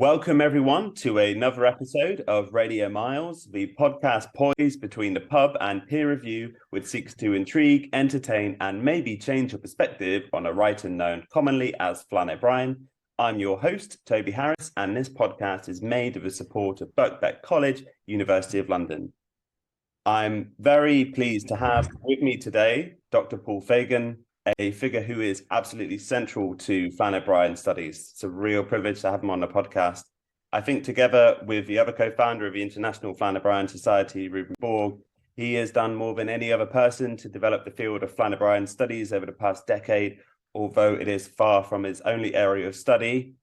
Welcome, everyone, to another episode of Radio Miles, the podcast poised between the pub and peer review, which seeks to intrigue, entertain, and maybe change your perspective on a writer known commonly as Flann O'Brien. I'm your host, Toby Harris, and this podcast is made with the support of Birkbeck College, University of London. I'm very pleased to have with me today Dr. Paul Fagan, a figure who is absolutely central to Flann O'Brien studies. It's a real privilege to have him on the podcast. I think together with the other co-founder of the International Flann O'Brien Society, Ruben Borg, he has done more than any other person to develop the field of Flann O'Brien studies over the past decade, although it is far from his only area of study.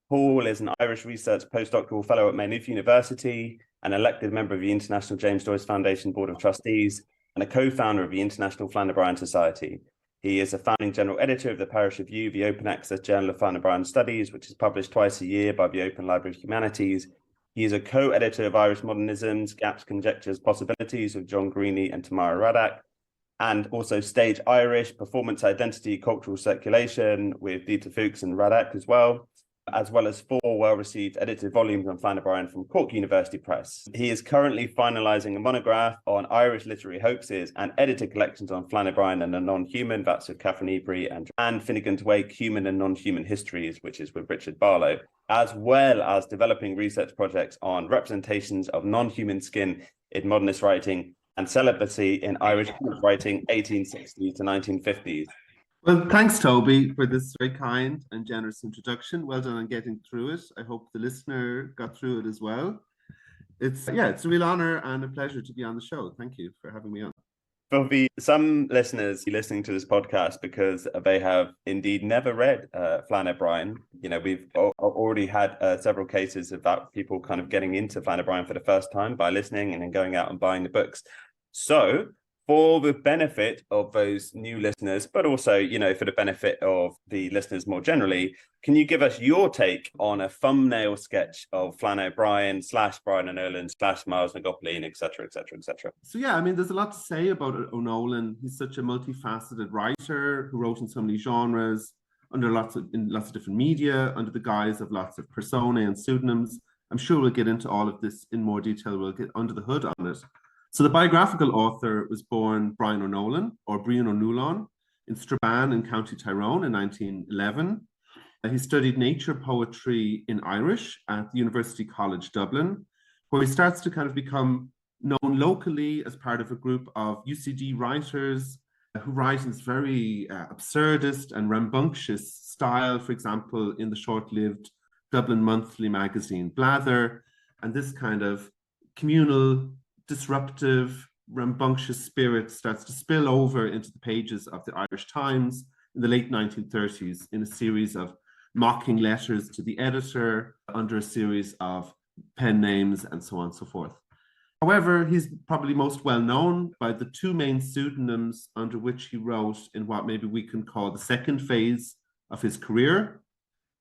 Paul is an Irish Research Postdoctoral Fellow at Maynooth University, an elected member of the International James Joyce Foundation Board of Trustees, and a co-founder of the International Flann O'Brien Society. He is a founding general editor of the Parish Review, the open access journal of Flann O'Brien Studies, which is published twice a year by the Open Library of Humanities. He is a co-editor of Irish Modernisms, Gaps, Conjectures, Possibilities with John Greeny and Tamara Radak, and also Stage Irish, Performance Identity, Cultural Circulation with Dieter Fuchs and Radak as well as 4 well-received edited volumes on Flann O'Brien from Cork University Press. He is currently finalising a monograph on Irish literary hoaxes and edited collections on Flann O'Brien and the Non-Human, that's with Catherine Ebury, and Finnegan's Wake, Human and Non-Human Histories, which is with Richard Barlow, as well as developing research projects on representations of non-human skin in modernist writing and celibacy in Irish writing 1860s to 1950s. Well, thanks, Toby, for this very kind and generous introduction. Well done on getting through it. I hope the listener got through it as well. It's a real honor and a pleasure to be on the show. Thank you for having me on. There'll be some listeners listening to this podcast because they have indeed never read Flann O'Brien. You know, we've already had several cases about people kind of getting into Flann O'Brien for the first time by listening and then going out and buying the books. So, for the benefit of those new listeners, but also, you know, for the benefit of the listeners more generally, can you give us your take on a thumbnail sketch of Flann O'Brien / Brian O'Nolan / Miles O'Brien, et cetera, et cetera, et cetera? So, yeah, I mean, there's a lot to say about O'Nolan. He's such a multifaceted writer who wrote in so many genres, in lots of different media, under the guise of lots of personae and pseudonyms. I'm sure we'll get into all of this in more detail. We'll get under the hood on it. So the biographical author was born Brian O'Nolan, or Brian O'Nolan, in Strabane in County Tyrone in 1911. He studied nature poetry in Irish at the University College Dublin, where he starts to kind of become known locally as part of a group of UCD writers who write in this very absurdist and rambunctious style, for example, in the short-lived Dublin monthly magazine Blather, and this kind of communal, disruptive, rambunctious spirit starts to spill over into the pages of the Irish Times in the late 1930s in a series of mocking letters to the editor under a series of pen names and so on and so forth. However, he's probably most well known by the 2 main pseudonyms under which he wrote in what maybe we can call the second phase of his career.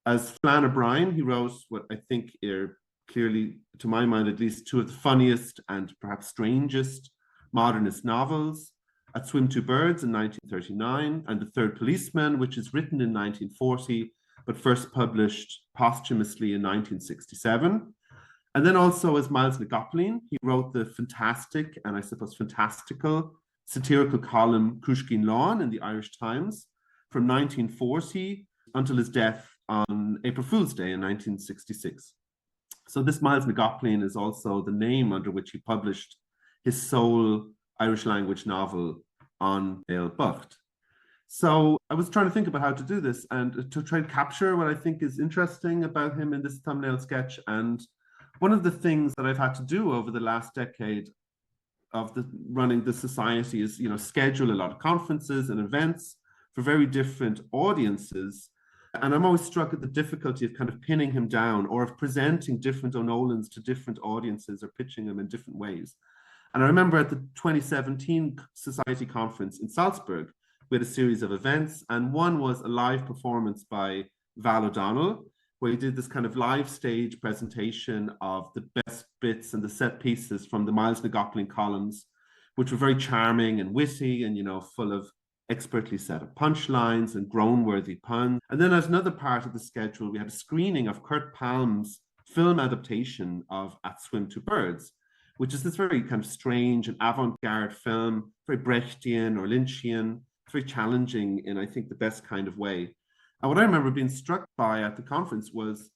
As Flann O'Brien, he wrote what I think are clearly, to my mind at least, 2 of the funniest and perhaps strangest modernist novels, At Swim Two Birds in 1939 and The Third Policeman, which is written in 1940 but first published posthumously in 1967. And then also as Miles O'Brien, he wrote the fantastic and I suppose fantastical satirical column Crushkin Lawn in the Irish Times from 1940 until his death on April Fool's Day in 1966. So this Miles O'Brien is also the name under which he published his sole Irish language novel, An Béal Bocht. So I was trying to think about how to do this and to try and capture what I think is interesting about him in this thumbnail sketch. And one of the things that I've had to do over the last decade of running the society is, you know, schedule a lot of conferences and events for very different audiences. And I'm always struck at the difficulty of kind of pinning him down or of presenting different O'Nolans to different audiences or pitching them in different ways. And I remember at the 2017 Society Conference in Salzburg, we had a series of events, and one was a live performance by Val O'Donnell, where he did this kind of live stage presentation of the best bits and the set pieces from the Miles O'Brien columns, which were very charming and witty and, you know, full of expertly set up punchlines and groan-worthy puns. And then as another part of the schedule, we had a screening of Kurt Palm's film adaptation of At Swim Two Birds, which is this very kind of strange and avant-garde film, very Brechtian or Lynchian, very challenging in, I think, the best kind of way. And what I remember being struck by at the conference was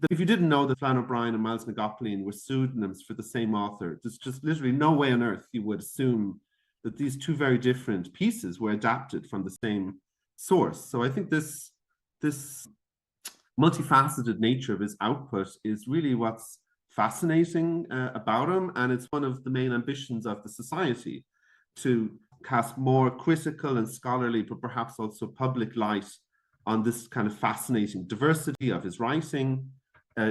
that if you didn't know that Flann O'Brien and Miles McGoplin were pseudonyms for the same author, there's just literally no way on earth you would assume that these two very different pieces were adapted from the same source. So I think this multifaceted nature of his output is really what's fascinating about him, and it's one of the main ambitions of the society to cast more critical and scholarly, but perhaps also public light on this kind of fascinating diversity of his writing,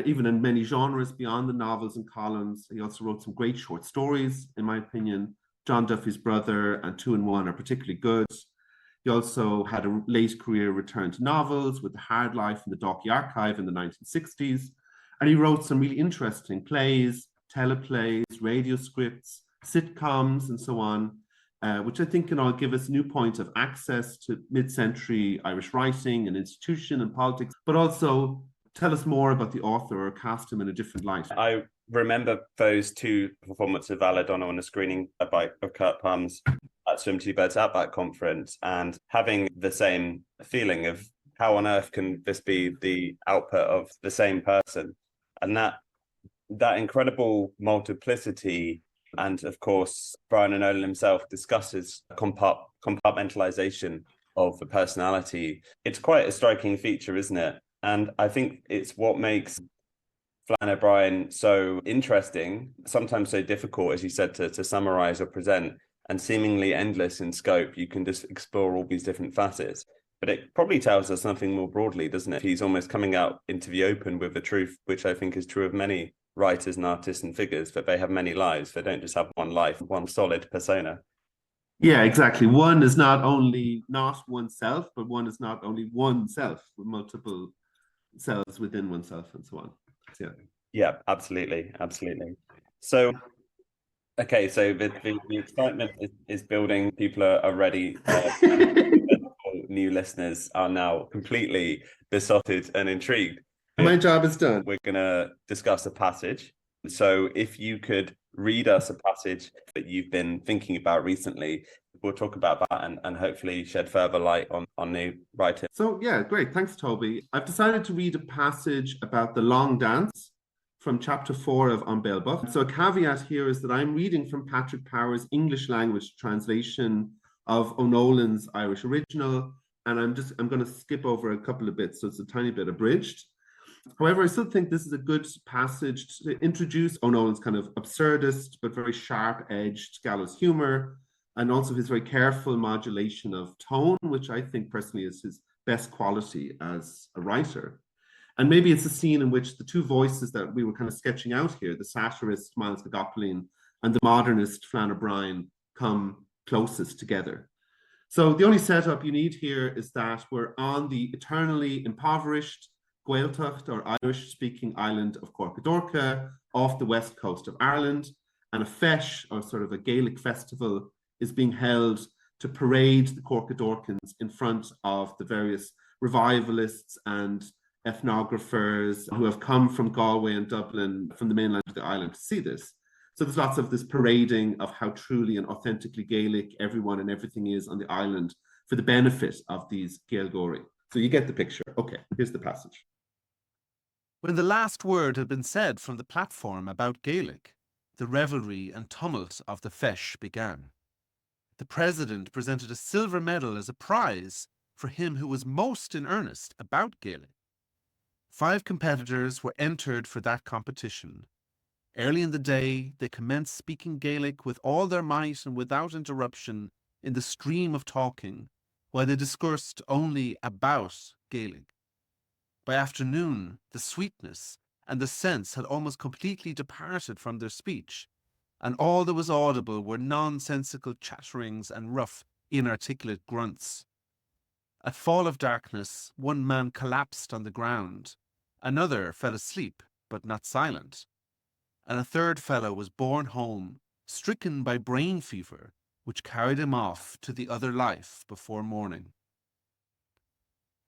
even in many genres beyond the novels and columns. He also wrote some great short stories, in my opinion. John Duffy's Brother and 2 and 1 are particularly good. He also had a late career return to novels with The Hard Life and The Dalkey Archive in the 1960s. And he wrote some really interesting plays, teleplays, radio scripts, sitcoms, and so on, which I think can all give us a new point of access to mid-century Irish writing and institution and politics, but also tell us more about the author or cast him in a different light. I remember those two performances of Val O'Donnell and a screening of Kurt Palm's at Swim Two Birds at that conference, and having the same feeling of how on earth can this be the output of the same person, and that incredible multiplicity. And of course, Brian O'Nolan himself discusses compartmentalization of the personality. It's quite a striking feature, isn't it? And I think it's what makes Flann O'Brien so interesting, sometimes so difficult, as you said, to summarize or present, and seemingly endless in scope. You can just explore all these different facets. But it probably tells us something more broadly, doesn't it? He's almost coming out into the open with the truth, which I think is true of many writers and artists and figures, that they have many lives. They don't just have one life, one solid persona. Yeah, exactly. One is not only not oneself, but one is not only oneself, with multiple selves within oneself and so on. Yeah, absolutely. So, okay, so the excitement is building. People are ready. New listeners are now completely besotted and intrigued. My job is done. We're going to discuss a passage. So if you could read us a passage that you've been thinking about recently, we'll talk about that and hopefully shed further light on new writing. So yeah, great. Thanks, Toby. I've decided to read a passage about the long dance from chapter 4 of An Béal Bocht. So a caveat here is that I'm reading from Patrick Power's English language translation of O'Nolan's Irish original, and I'm going to skip over a couple of bits, so it's a tiny bit abridged. However, I still think this is a good passage to introduce O'Nolan's kind of absurdist but very sharp-edged gallows humor, and also his very careful modulation of tone, which I think personally is his best quality as a writer. And maybe it's a scene in which the two voices that we were kind of sketching out here, the satirist Miles McGoplin and the modernist Flann O'Brien, come closest together. So the only setup you need here is that we're on the eternally impoverished Gaeltacht or Irish-speaking island of Corcadorca off the west coast of Ireland, and a feis, or sort of a Gaelic festival, is being held to parade the Corcadorcans in front of the various revivalists and ethnographers who have come from Galway and Dublin, from the mainland of the island, to see this. So there's lots of this parading of how truly and authentically Gaelic everyone and everything is on the island for the benefit of these Gaelgori. So you get the picture. Okay, here's the passage. When the last word had been said from the platform about Gaelic, the revelry and tumult of the feis began. The president presented a silver medal as a prize for him who was most in earnest about Gaelic. 5 competitors were entered for that competition. Early in the day, they commenced speaking Gaelic with all their might and without interruption in the stream of talking, while they discoursed only about Gaelic. By afternoon, the sweetness and the sense had almost completely departed from their speech, and all that was audible were nonsensical chatterings and rough, inarticulate grunts. At fall of darkness, one man collapsed on the ground, another fell asleep, but not silent, and a third fellow was borne home, stricken by brain fever, which carried him off to the other life before morning.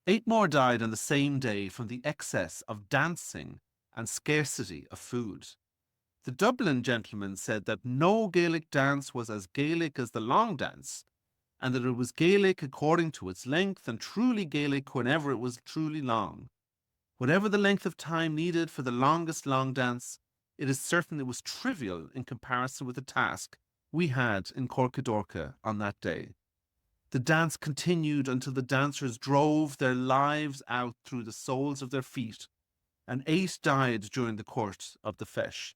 8 more died on the same day from the excess of dancing and scarcity of food. The Dublin gentleman said that no Gaelic dance was as Gaelic as the long dance, and that it was Gaelic according to its length and truly Gaelic whenever it was truly long. Whatever the length of time needed for the longest long dance, it is certain it was trivial in comparison with the task we had in Corcadorca on that day. The dance continued until the dancers drove their lives out through the soles of their feet, and 8 died during the course of the feis.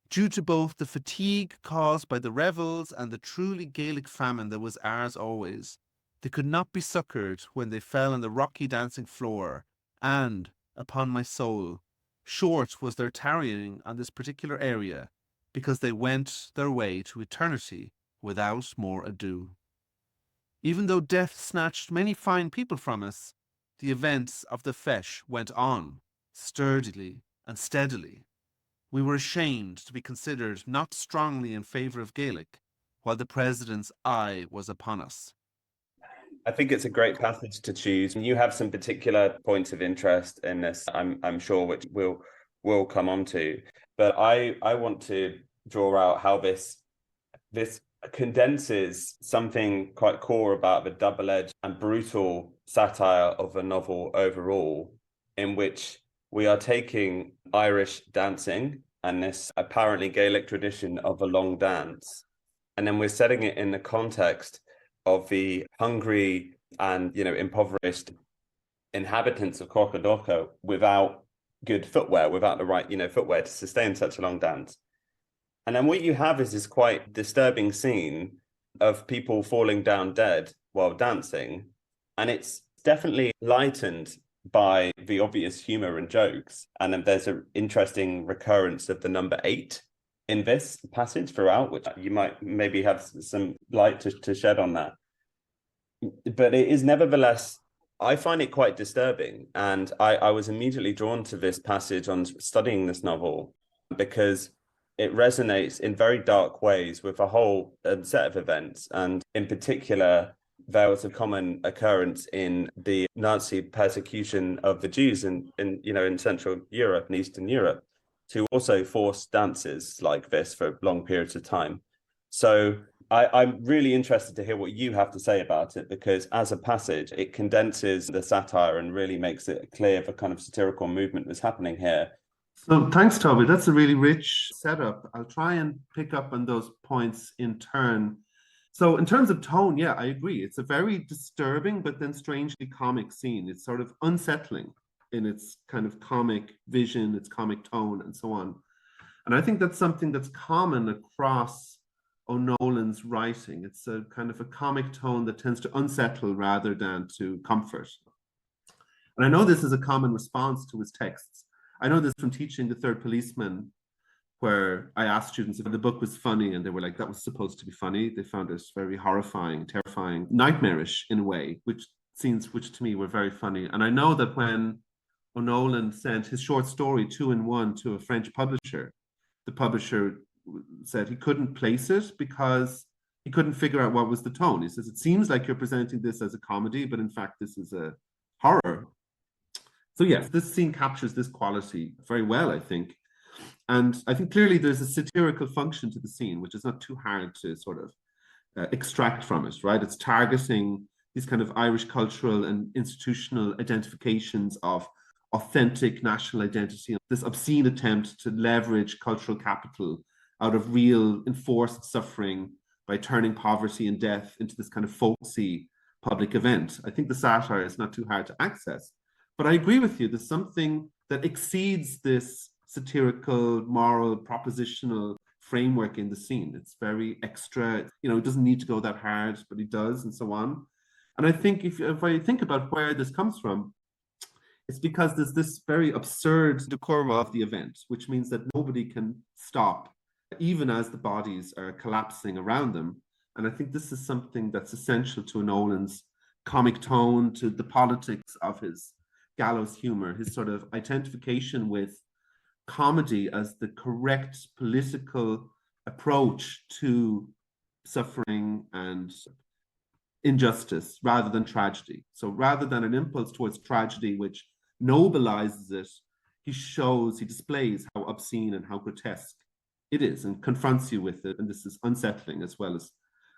Due to both the fatigue caused by the revels and the truly Gaelic famine that was ours always, they could not be succoured when they fell on the rocky dancing floor, and, upon my soul, short was their tarrying on this particular area, because they went their way to eternity without more ado. Even though death snatched many fine people from us, the events of the feis went on, sturdily and steadily. We were ashamed to be considered not strongly in favour of Gaelic, while the President's eye was upon us. I think it's a great passage to choose. You have some particular points of interest in this, I'm sure, which we'll come on to. But I want to draw out how this condenses something quite core about the double-edged and brutal satire of the novel overall, in which we are taking Irish dancing and this apparently Gaelic tradition of a long dance, and then we're setting it in the context of the hungry and, impoverished inhabitants of Corcadorca without good footwear, without the right, footwear to sustain such a long dance. And then what you have is this quite disturbing scene of people falling down dead while dancing. And it's definitely lightened by the obvious humor and jokes. And then there's an interesting recurrence of the number 8 in this passage throughout, which you might maybe have some light to shed on that. But it is nevertheless, I find it quite disturbing. And I was immediately drawn to this passage on studying this novel because it resonates in very dark ways with a whole set of events. And in particular, there was a common occurrence in the Nazi persecution of the Jews in Central Europe and Eastern Europe, to also force dances like this for long periods of time. So I'm really interested to hear what you have to say about it, because as a passage, it condenses the satire and really makes it clear the kind of satirical movement that's happening here. So thanks, Toby. That's a really rich setup. I'll try and pick up on those points in turn. So in terms of tone, yeah, I agree. It's a very disturbing, but then strangely comic scene. It's sort of unsettling in its kind of comic vision, its comic tone, and so on. And I think that's something that's common across O'Nolan's writing. It's a kind of a comic tone that tends to unsettle rather than to comfort. And I know this is a common response to his texts. I know this from teaching The Third Policeman, where I asked students if the book was funny, and they were like, that was supposed to be funny. They found it very horrifying, terrifying, nightmarish in a way, which scenes which to me were very funny. And I know that when O'Nolan sent his short story 2 in 1 to a French publisher, the publisher said he couldn't place it because he couldn't figure out what was the tone. He says, it seems like you're presenting this as a comedy, but in fact, this is a horror. So yes, this scene captures this quality very well, I think. And I think clearly there's a satirical function to the scene, which is not too hard to sort of extract from it, right? It's targeting these kind of Irish cultural and institutional identifications of authentic national identity, this obscene attempt to leverage cultural capital out of real enforced suffering by turning poverty and death into this kind of folksy public event. I think the satire is not too hard to access. But I agree with you, there's something that exceeds this satirical, moral, propositional framework in the scene. It's very extra, it doesn't need to go that hard, but it does, and so on. And I think if I think about where this comes from, it's because there's this very absurd decorum of the event, which means that nobody can stop, even as the bodies are collapsing around them. And I think this is something that's essential to Nolan's comic tone, to the politics of his gallows humor, his sort of identification with comedy as the correct political approach to suffering and injustice rather than tragedy. So rather than an impulse towards tragedy, which nobilizes it, he displays how obscene and how grotesque it is and confronts you with it. And this is unsettling as well as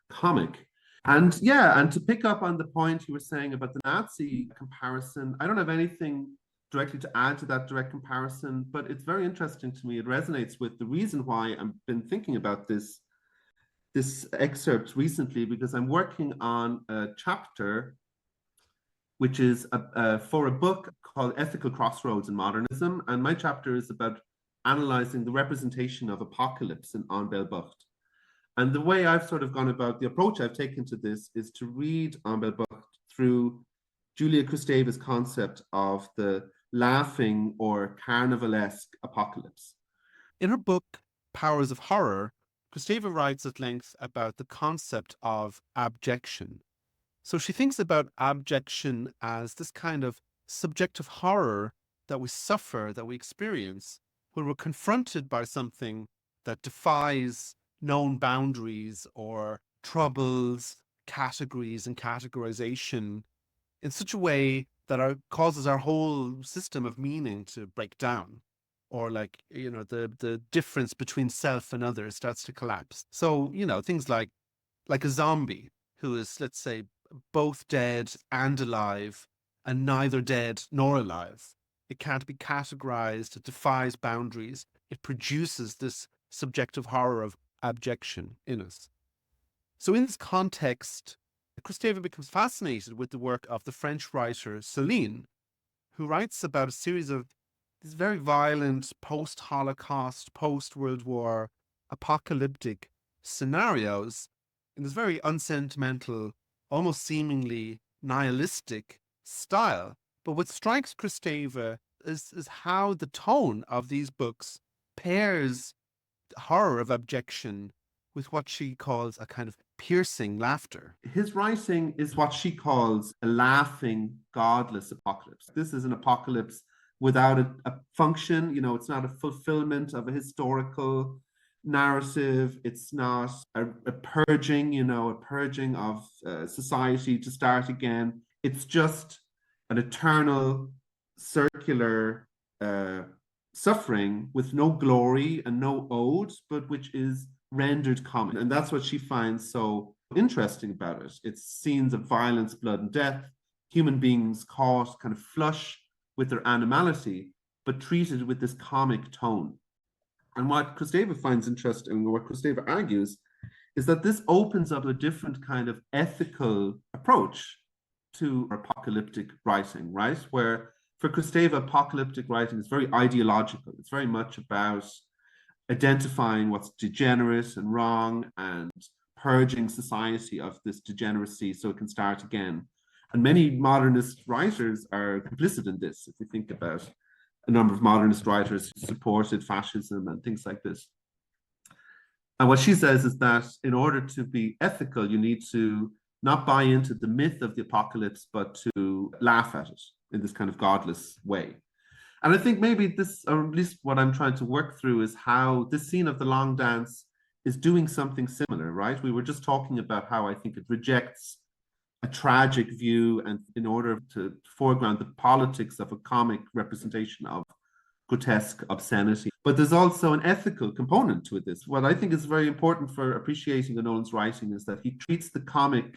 comic. And to pick up on the point you were saying about the Nazi comparison, I don't have anything directly to add to that direct comparison, but it's very interesting to me. It resonates with the reason why I've been thinking about this excerpt recently, because I'm working on a chapter which is for a book called Ethical Crossroads in Modernism. And my chapter is about analyzing the representation of apocalypse in An Béal Bocht. And the way I've sort of gone about, the approach I've taken to this is to read An Béal Bocht through Julia Kristeva's concept of the laughing or carnivalesque apocalypse. In her book, Powers of Horror, Kristeva writes at length about the concept of abjection. So she thinks about abjection as this kind of subjective horror that we suffer, that we experience, when we're confronted by something that defies known boundaries or troubles categories and categorization in such a way that causes our whole system of meaning to break down, or the difference between self and others starts to collapse. So, things like a zombie who is, let's say, both dead and alive, and neither dead nor alive. It can't be categorized, it defies boundaries. It produces this subjective horror of abjection in us. So in this context, Kristeva becomes fascinated with the work of the French writer Céline, who writes about a series of these very violent post-Holocaust, post-World War, apocalyptic scenarios in this very unsentimental, almost seemingly nihilistic style. But what strikes Kristeva is how the tone of these books pairs the horror of abjection with what she calls a kind of piercing laughter. His writing is what she calls a laughing, godless apocalypse. This is an apocalypse without a function. It's not a fulfillment of a historical narrative. It's not a purging, a purging of society to start again. It's just an eternal circular suffering with no glory and no ode, but which is rendered comic. And that's what she finds so interesting about it. It's scenes of violence, blood, and death, human beings caught kind of flush with their animality, but treated with this comic tone. And what Kristeva finds interesting, or what Kristeva argues, is that this opens up a different kind of ethical approach to apocalyptic writing, right? Where for Kristeva, apocalyptic writing is very ideological. It's very much about identifying what's degenerate and wrong and purging society of this degeneracy so it can start again. And many modernist writers are complicit in this. If we think about a number of modernist writers who supported fascism and things like this. And what she says is that in order to be ethical, you need to not buy into the myth of the apocalypse, but to laugh at it in this kind of godless way. And I think maybe this, or at least what I'm trying to work through, is how this scene of the long dance is doing something similar, right? We were just talking about how I think it rejects a tragic view, and in order to foreground the politics of a comic representation of grotesque obscenity. But there's also an ethical component to this. What I think is very important for appreciating O'Nolan's writing is that he treats the comic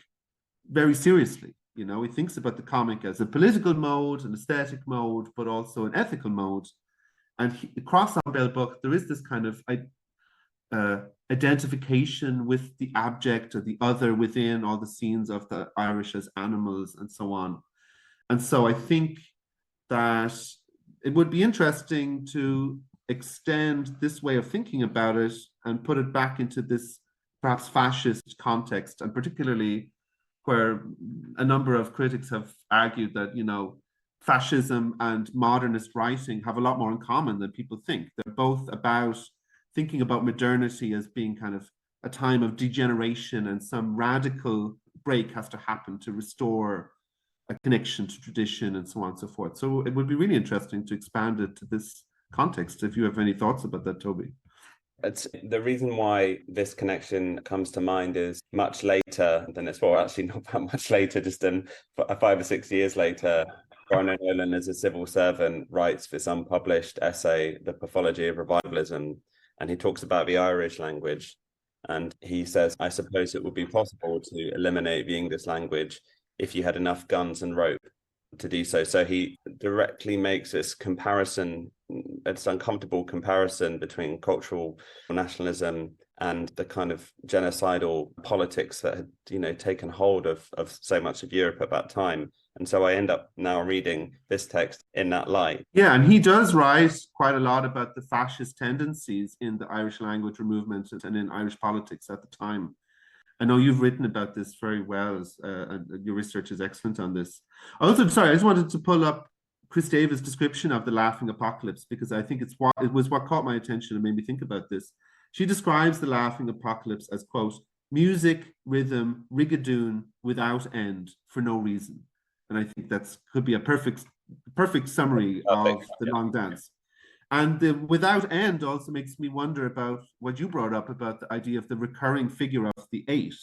very seriously. He thinks about the comic as a political mode, an aesthetic mode, but also an ethical mode. And across An Béal Bocht, there is this kind of identification with the abject or the other within all the scenes of the Irish as animals and so on. And so I think that it would be interesting to extend this way of thinking about it and put it back into this perhaps fascist context, and particularly where a number of critics have argued that, fascism and modernist writing have a lot more in common than people think. They're both about thinking about modernity as being kind of a time of degeneration, and some radical break has to happen to restore a connection to tradition and so on and so forth. So it would be really interesting to expand it to this context. If you have any thoughts about that, Toby. It's the reason why this connection comes to mind is much later than it's, well, actually not that much later, just 5 or 6 years later. Brian O'Nolan, as a civil servant, writes this unpublished essay, The Pathology of Revivalism, and he talks about the Irish language. And he says, I suppose it would be possible to eliminate the English language if you had enough guns and rope to do so. So he directly makes this comparison, it's uncomfortable comparison between cultural nationalism and the kind of genocidal politics that had, taken hold of so much of Europe at that time. And so I end up now reading this text in that light. Yeah, and he does write quite a lot about the fascist tendencies in the Irish language movement and in Irish politics at the time. I know you've written about this very well, and your research is excellent on this. Also, sorry, I just wanted to pull up Chris Davis' description of the laughing apocalypse, because I think it was what caught my attention and made me think about this. She describes the laughing apocalypse as, quote, music, rhythm, rigadoon without end for no reason. And I think that could be a perfect summary of the long dance. And the without end also makes me wonder about what you brought up about the idea of the recurring figure of the 8,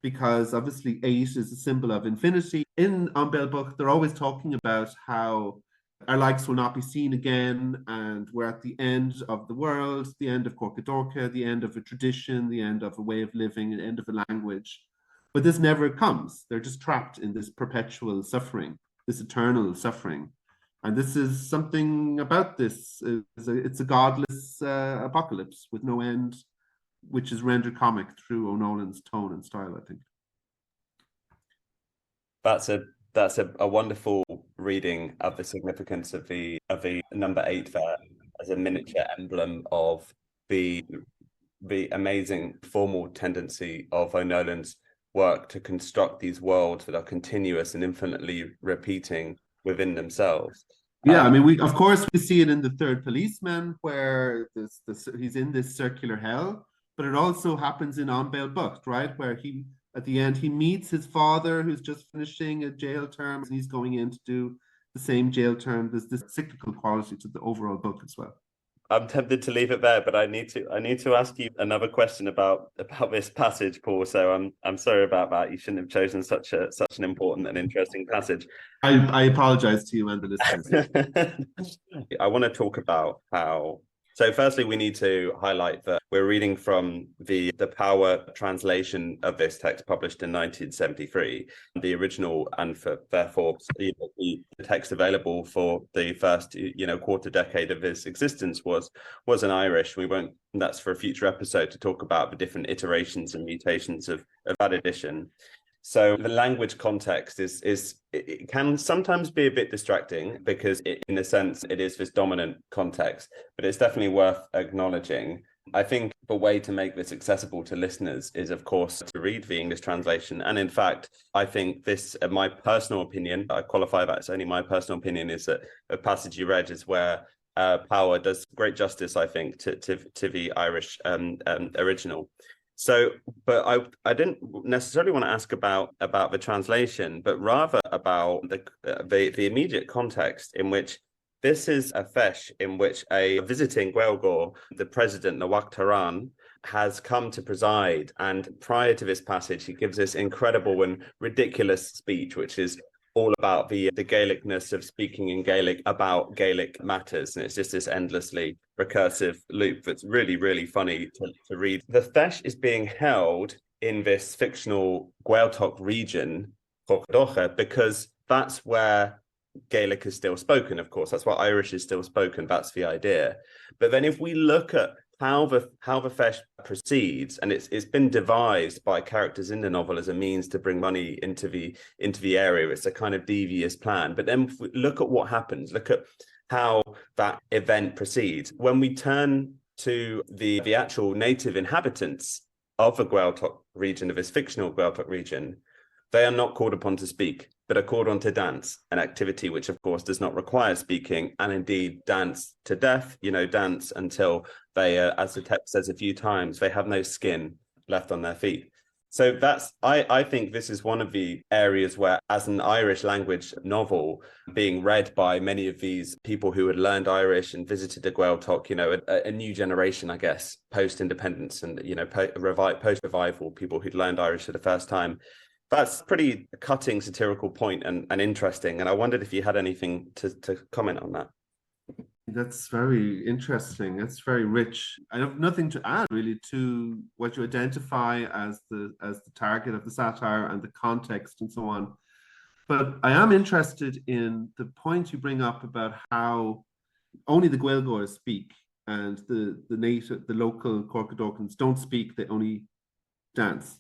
because obviously 8 is a symbol of infinity. In An Béal Bocht, they're always talking about how our likes will not be seen again, and we're at the end of the world, the end of Corcadorca, the end of a tradition, the end of a way of living, the end of a language. But this never comes. They're just trapped in this perpetual suffering, this eternal suffering. And this is something about this. It's a godless apocalypse with no end, which is rendered comic through O'Nolan's tone and style, I think. That's a wonderful reading of the significance of the number 8 there as a miniature emblem of the amazing formal tendency of O'Nolan's work to construct these worlds that are continuous and infinitely repeating within themselves. Yeah, I mean, we see it in The Third Policeman, where he's in this circular hell, but it also happens in An Béal Bocht, right, where at the end he meets his father, who's just finishing a jail term, and he's going in to do the same jail term. There's this cyclical quality to the overall book as well. I'm tempted to leave it there, but I need to ask you another question about this passage, Paul. So I'm sorry about that. You shouldn't have chosen such an important and interesting passage. I apologize to you and the listeners. I want to talk about how. So firstly, we need to highlight that we're reading from the Power translation of this text published in 1973. The original, and therefore the text available for the first quarter decade of its existence was in Irish. That's for a future episode to talk about the different iterations and mutations of that edition. So the language context it can sometimes be a bit distracting, because in a sense it is this dominant context, but it's definitely worth acknowledging. I think the way to make this accessible to listeners is, of course, to read the English translation. And in fact, I think this, my personal opinion, I qualify that it's only my personal opinion, is that the passage you read is where Power does great justice, I think, to the Irish original. So, but I didn't necessarily want to ask about the translation, but rather about the immediate context in which this is a feis in which a visiting Gaeilgeoir, the president, the Uachtaráin, has come to preside. And prior to this passage, he gives this incredible and ridiculous speech, which is all about the Gaelicness of speaking in Gaelic about Gaelic matters. And it's just this endlessly recursive loop that's really, really funny to read. The feis is being held in this fictional Gaeltacht region, Corcadorca, because that's where Gaelic is still spoken, of course. That's where Irish is still spoken. That's the idea. But then if we look at how the feis proceeds, and it's been devised by characters in the novel as a means to bring money into the area. It's a kind of devious plan. But then if we look at what happens, look at how that event proceeds. When we turn to the actual native inhabitants of the Gaeltacht region, of this fictional Gaeltacht region, they are not called upon to speak, but are called on to dance, an activity which, of course, does not require speaking, and indeed dance to death, dance until they, as the text says a few times, they have no skin left on their feet. So I think this is one of the areas where, as an Irish language novel being read by many of these people who had learned Irish and visited the Gaeltacht, a new generation, I guess, post-independence and, post-revival, people who'd learned Irish for the first time, That's pretty cutting satirical point and interesting. And I wondered if you had anything to comment on that. That's very interesting. That's very rich. I have nothing to add really to what you identify as the target of the satire and the context and so on. But I am interested in the point you bring up about how only the Gaeilgeoirs speak and the local Corcadorcans don't speak, they only dance.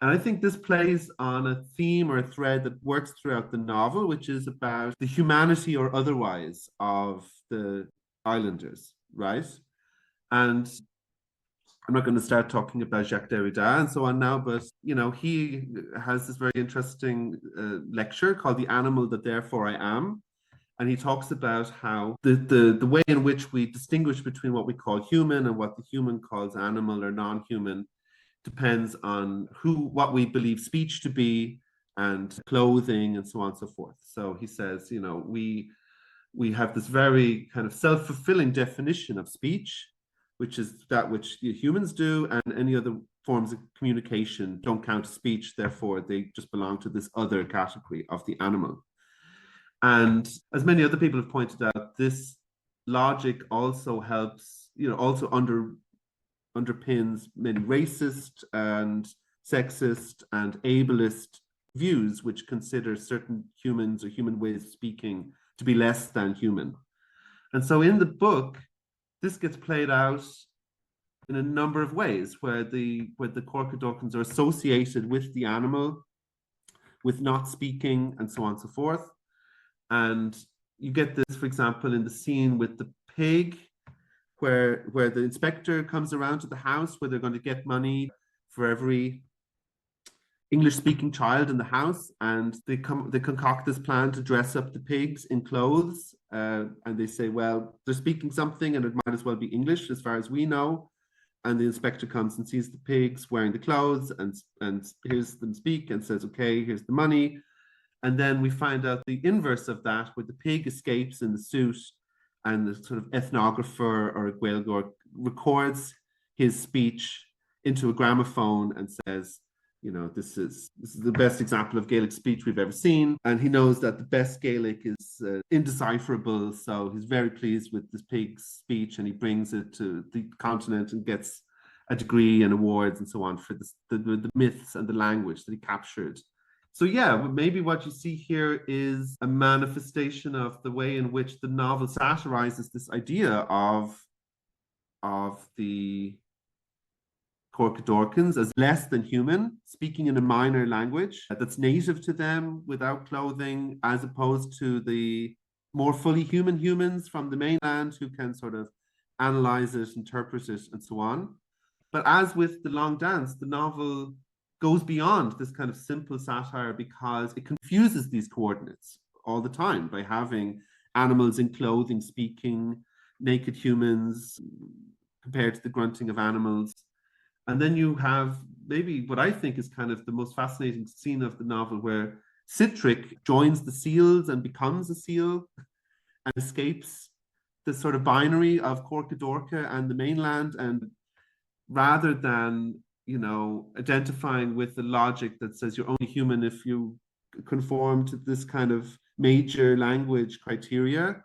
And I think this plays on a theme or a thread that works throughout the novel, which is about the humanity or otherwise of the islanders, right? And I'm not going to start talking about Jacques Derrida and so on now, but he has this very interesting lecture called "The Animal That Therefore I Am," and he talks about how the way in which we distinguish between what we call human and what the human calls animal or non-human depends on what we believe speech to be and clothing and so on and so forth. So he says, we have this very kind of self-fulfilling definition of speech, which is that which humans do, and any other forms of communication don't count as speech, therefore they just belong to this other category of the animal. And as many other people have pointed out, this logic also helps, also underpins many racist and sexist and ableist views which consider certain humans or human ways of speaking to be less than human. And so in the book, this gets played out in a number of ways where the Corcadorcans are associated with the animal, with not speaking and so on and so forth. And you get this, for example, in the scene with the pig, where the inspector comes around to the house where they're going to get money for every English-speaking child in the house, and they concoct this plan to dress up the pigs in clothes, and they say, well, they're speaking something and it might as well be English as far as we know. And the inspector comes and sees the pigs wearing the clothes and hears them speak and says, okay, here's the money. And then we find out the inverse of that, where the pig escapes in the suit, and the sort of ethnographer or a Gaeilgeoir records his speech into a gramophone and says, this is the best example of Gaelic speech we've ever seen. And he knows that the best Gaelic is indecipherable, so he's very pleased with this pig's speech, and he brings it to the continent and gets a degree and awards and so on for the myths and the language that he captured. So yeah, maybe what you see here is a manifestation of the way in which the novel satirizes this idea of the Corcadorcans as less than human, speaking in a minor language that's native to them without clothing, as opposed to the more fully human humans from the mainland who can sort of analyze it, interpret it, and so on. But as with The Long Dance, the novel goes beyond this kind of simple satire because it confuses these coordinates all the time by having animals in clothing speaking, naked humans compared to the grunting of animals. And then you have maybe what I think is kind of the most fascinating scene of the novel, where Citric joins the seals and becomes a seal and escapes the sort of binary of Corcadorca and the mainland. And rather than identifying with the logic that says you're only human if you conform to this kind of major language criteria,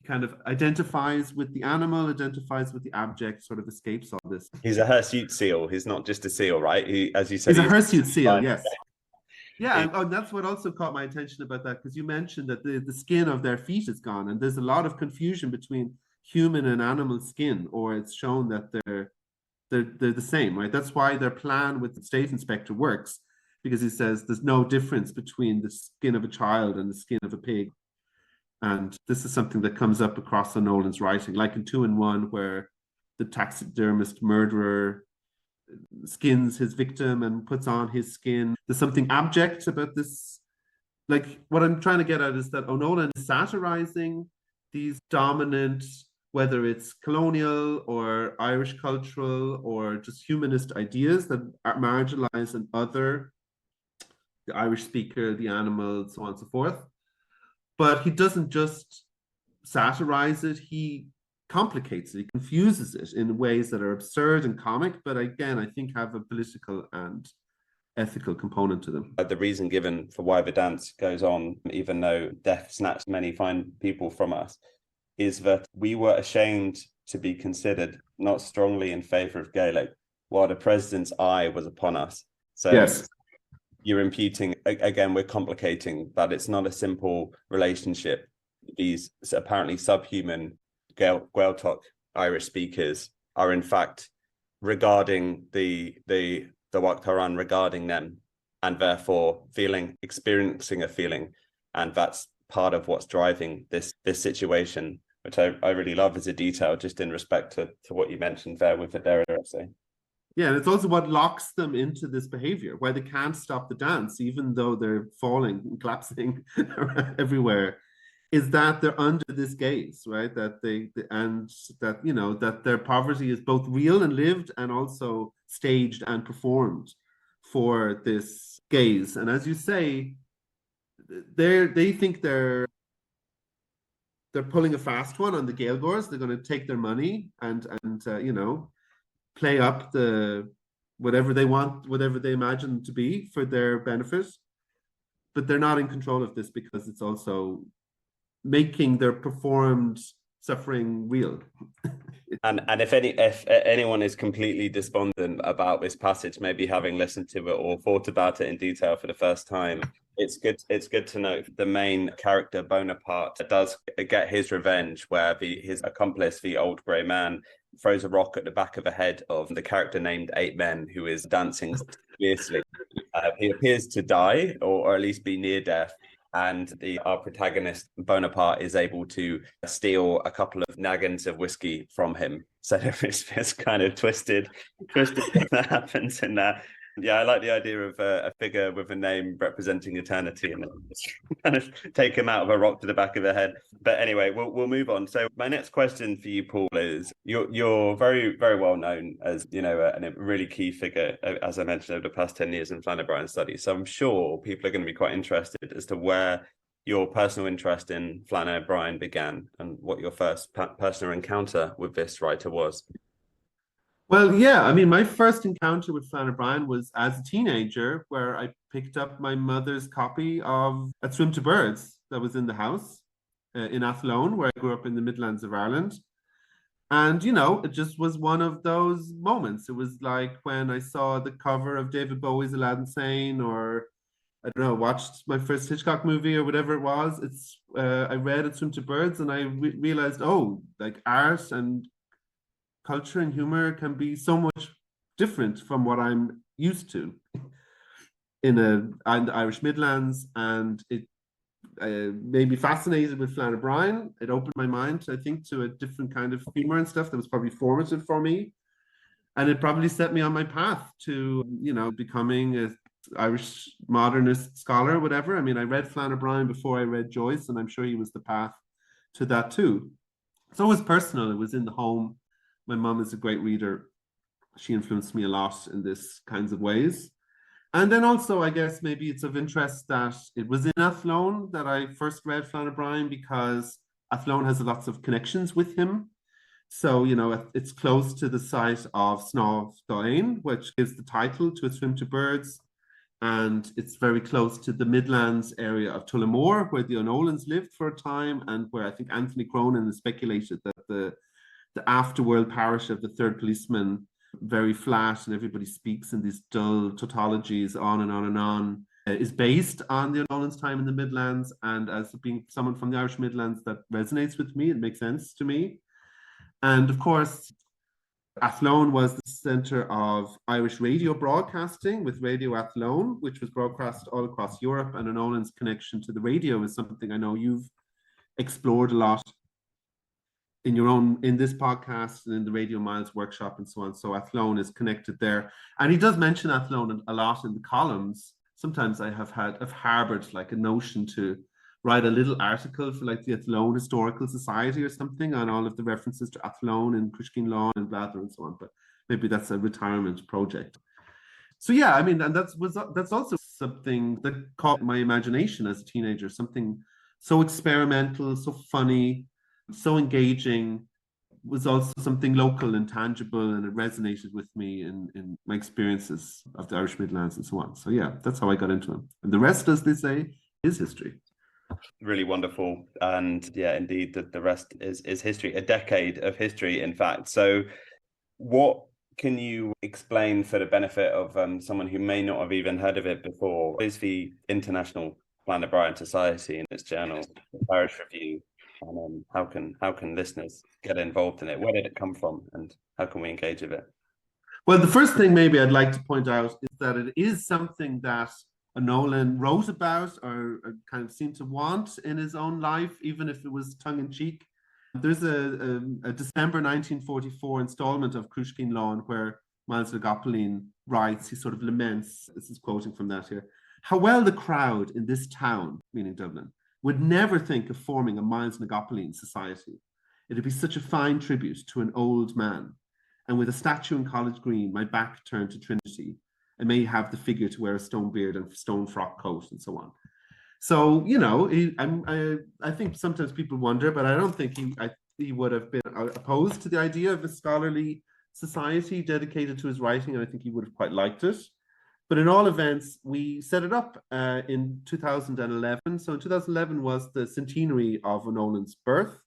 he kind of identifies with the animal, identifies with the abject, sort of escapes all this. He's a hirsute seal. He's not just a seal, right? He, as you said, he's a hirsute seal, yes. Yeah, and that's what also caught my attention about that, because you mentioned that the skin of their feet is gone, and there's a lot of confusion between human and animal skin, or it's shown that they're the same, right? That's why their plan with the state inspector works, because he says there's no difference between the skin of a child and the skin of a pig. And this is something that comes up across Nolan's writing, like in 2 and 1, where the taxidermist murderer skins his victim and puts on his skin. There's something abject about this. Like, what I'm trying to get at is that O'Nolan is satirizing these dominant, whether it's colonial or Irish cultural or just humanist ideas that marginalize and other the Irish speaker, the animal, so on and so forth. But he doesn't just satirize it, he complicates it, he confuses it in ways that are absurd and comic, but again, I think have a political and ethical component to them. The reason given for why the dance goes on, even though death snatched many fine people from us, is that we were ashamed to be considered not strongly in favour of Gaelic, while the president's eye was upon us. So yes, you're imputing, again, we're complicating, but it's not a simple relationship. These apparently subhuman Gaeltacht Irish speakers are in fact regarding the Wachtaran, regarding them, and therefore experiencing a feeling, and that's part of what's driving this situation, which I really love as a detail, just in respect to what you mentioned there with the Derrida essay. Yeah, and it's also what locks them into this behavior, why they can't stop the dance, even though they're falling and collapsing everywhere, is that they're under this gaze, right? That that their poverty is both real and lived, and also staged and performed for this gaze. And as you say, they think they're pulling a fast one on the Gaeilgeoirs. They're going to take their money and play up whatever they want, whatever they imagine to be for their benefit. But they're not in control of this, because it's also making their performed suffering real. And if anyone is completely despondent about this passage, maybe having listened to it or thought about it in detail for the first time, it's good to note the main character, Bonaparte, does get his revenge, where his accomplice, the old grey man, throws a rock at the back of the head of the character named Eight Men, who is dancing fiercely. He appears to die, or at least be near death. And our protagonist, Bonaparte, is able to steal a couple of naggins of whiskey from him. So there's this kind of twisted that happens in that. Yeah, I like the idea of a figure with a name representing eternity, and kind of take him out of a rock to the back of the head. But anyway, we'll move on. So my next question for you, Paul, is you're very, very well known as, a really key figure, as I mentioned, over the past 10 years in Flann O'Brien studies. So I'm sure people are going to be quite interested as to where your personal interest in Flann O'Brien began, and what your first personal encounter with this writer was. Well, yeah, I mean, my first encounter with Flann O'Brien was as a teenager, where I picked up my mother's copy of A Swim to Birds that was in the house in Athlone, where I grew up in the Midlands of Ireland. And, it just was one of those moments. It was like when I saw the cover of David Bowie's Aladdin Sane, or, I don't know, watched my first Hitchcock movie or whatever it was. I read A Swim to Birds, and I realized, like art and culture and humor can be so much different from what I'm used to in the Irish Midlands. And it made me fascinated with Flann O'Brien. It opened my mind, I think, to a different kind of humor and stuff that was probably formative for me. And it probably set me on my path to, becoming an Irish modernist scholar, or whatever. I mean, I read Flann O'Brien before I read Joyce, and I'm sure he was the path to that too. So it was personal. It was in the home. My mom is a great reader. She influenced me a lot in this kinds of ways. And then also, I guess maybe it's of interest that it was in Athlone that I first read Flann O'Brien, because Athlone has lots of connections with him. So, it's close to the site of Snáth Doin, which gives the title to A Swim to Birds. And it's very close to the Midlands area of Tullamore, where the O'Nolans lived for a time, and where I think Anthony Cronin has speculated that the afterworld parish of the third policeman, very flat, and everybody speaks in these dull tautologies on and on and on, is based on the O'Nolan's time in the Midlands. And as being someone from the Irish Midlands, that resonates with me. It makes sense to me. And of course, Athlone was the centre of Irish radio broadcasting, with Radio Athlone, which was broadcast all across Europe. And O'Nolan's connection to the radio is something I know you've explored a lot in this podcast and in the Radio Miles workshop and so on. So Athlone is connected there. And he does mention Athlone a lot in the columns. Sometimes I've harbored like a notion to write a little article for like the Athlone Historical Society or something on all of the references to Athlone and Cushkin Lawn and Blather and so on. But maybe that's a retirement project. So yeah, I mean, and that's also something that caught my imagination as a teenager, something so experimental, so funny, so engaging, was also something local and tangible, and it resonated with me in my experiences of the Irish Midlands and so on. So yeah, that's how I got into him. And the rest, as they say, is history. Really wonderful. And yeah, indeed, the rest is history, a decade of history, in fact. So what can you explain for the benefit of someone who may not have even heard of it before? What is the International Flann O'Brien Society and its journal, the Parish Review? And how can listeners get involved in it? Where did it come from, and how can we engage with it? Well, the first thing maybe I'd like to point out is that it is something that Nolan wrote about or kind of seemed to want in his own life, even if it was tongue-in-cheek. There's a December 1944 installment of Cruiskeen Lawn where Miles Legopoline writes, he sort of laments, this is quoting from that here, "How well the crowd in this town," meaning Dublin, "would never think of forming a Miles Legopoline society. It'd be such a fine tribute to an old man. And with a statue in College Green, my back turned to Trinity, I may have the figure to wear a stone beard and stone frock coat," and so on. So, you know, I think sometimes people wonder, but I don't think he would have been opposed to the idea of a scholarly society dedicated to his writing, and I think he would have quite liked it. But in all events, we set it up in 2011. So in 2011 was the centenary of Nolan's birth.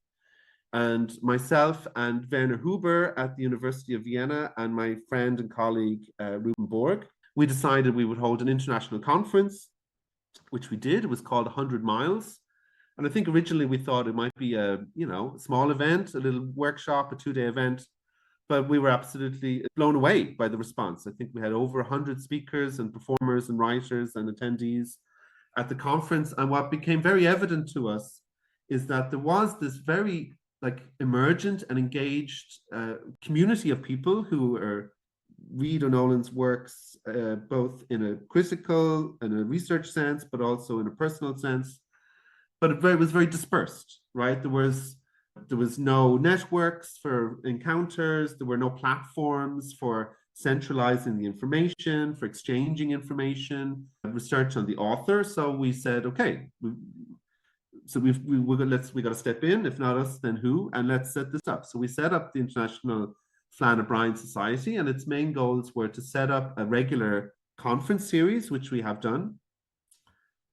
And myself and Werner Huber at the University of Vienna and my friend and colleague Ruben Borg, we decided we would hold an international conference, which we did. It was called 100 Miles. And I think originally we thought it might be a small event, a little workshop, a 2-day event. But we were absolutely blown away by the response. I think we had over 100 speakers and performers and writers and attendees at the conference. And what became very evident to us is that there was this very emergent and engaged community of people who read O'Nolan's works both in a critical and a research sense, but also in a personal sense. But it was very dispersed, right? There was no networks for encounters. There were no platforms for centralizing the information, for exchanging information, research on the author. So we said, okay, we got to step in. If not us, then who? And let's set this up. So we set up the International Flann O'Brien Society, and its main goals were to set up a regular conference series, which we have done.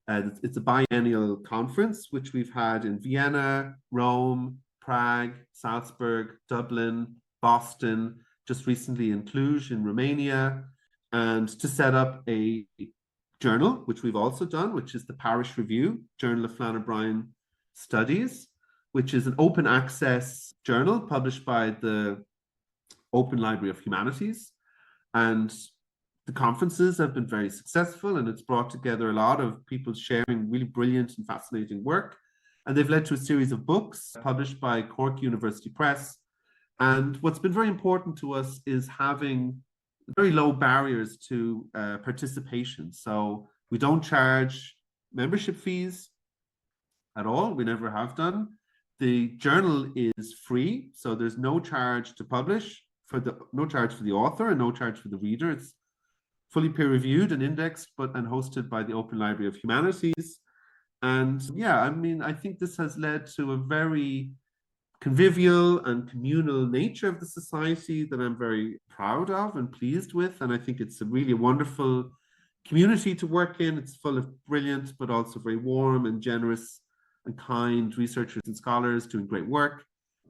It's a biennial conference, which we've had in Vienna, Rome, Prague, Salzburg, Dublin, Boston, just recently in Cluj in Romania, and to set up a journal, which we've also done, which is the Parish Review, Journal of Flann O'Brien Studies, which is an open access journal published by the Open Library of Humanities. And the conferences have been very successful, and it's brought together a lot of people sharing really brilliant and fascinating work. And they've led to a series of books published by Cork University Press. And what's been very important to us is having very low barriers to participation. So we don't charge membership fees at all. We never have done. The journal is free, so there's no charge to publish, no charge for the author and no charge for the reader. It's fully peer-reviewed and indexed, and hosted by the Open Library of Humanities. And yeah, I mean, I think this has led to a very convivial and communal nature of the society that I'm very proud of and pleased with. And I think it's a really wonderful community to work in. It's full of brilliant, but also very warm and generous and kind researchers and scholars doing great work.